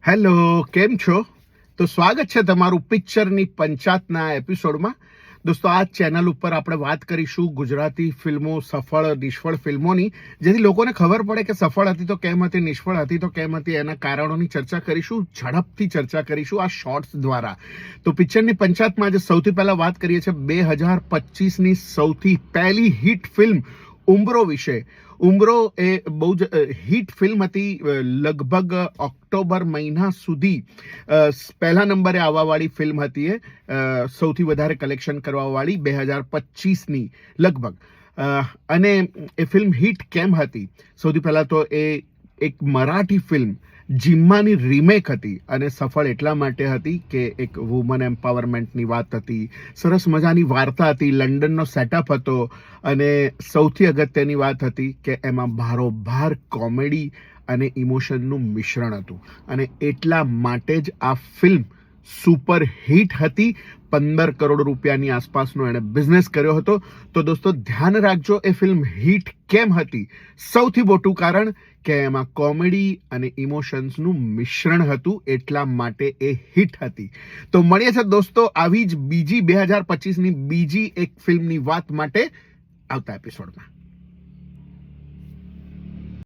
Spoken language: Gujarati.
હેલો, કેમ છો? તો સ્વાગત છે તમારું પિક્ચરની પંચાતના એપિસોડમાં. દોસ્તો, આ ચેનલ ઉપર આપણે વાત કરીશું ગુજરાતી ફિલ્મો, સફળ નિષ્ફળ ફિલ્મોની, જેથી લોકોને ખબર પડે કે સફળ હતી તો કેમ હતી, નિષ્ફળ હતી તો કેમ હતી, એના કારણોની ચર્ચા કરીશું, ઝડપથી ચર્ચા કરીશું આ શોર્ટ્સ દ્વારા. તો પિક્ચરની પંચાતમાં આજે સૌથી પહેલા વાત કરીએ છીએ 2025ની સૌથી પહેલી હિટ ફિલ્મ ઉમ્બ્રો વિશે. ઉમ્બ્રો એ બહુ જ હિટ ફિલ્મ હતી. લગભગ ઓક્ટોબર મહિના સુધી પહેલા નંબરે આવવાવાળી ફિલ્મ હતી. એ સૌથી વધારે કલેક્શન કરવાવાળી 2025ની લગભગ. અને એ ફિલ્મ હિટ કેમ હતી? સૌથી પહેલાં તો એ એક મરાઠી ફિલ્મ જિમ્માની રીમેક હતી અને સફળ એટલા માટે હતી કે એક વુમન એમ્પાવરમેન્ટની વાત હતી, સરસ મજાની વાર્તા હતી, લંડનનો સેટઅપ હતો અને સૌથી અગત્યની વાત હતી કે એમાં ભારોભાર કોમેડી અને ઇમોશનનું મિશ્રણ હતું અને એટલા માટે જ આ ફિલ્મ સુપર હિટ હતી. 15 કરોડ રૂપિયાની આસપાસનો એણે બિઝનેસ કર્યો હતો. તો દોસ્તો, ધ્યાન રાખજો, એ ફિલ્મ હિટ કેમ હતી? સૌથી મોટું કારણ કે એમાં કોમેડી અને ઇમોશન્સનું મિશ્રણ હતું, એટલા માટે એ હિટ હતી. તો મળીએ છે દોસ્તો આવી જ બીજી 2025ની બીજી એક ફિલ્મની વાત માટે આવતા એપિસોડમાં.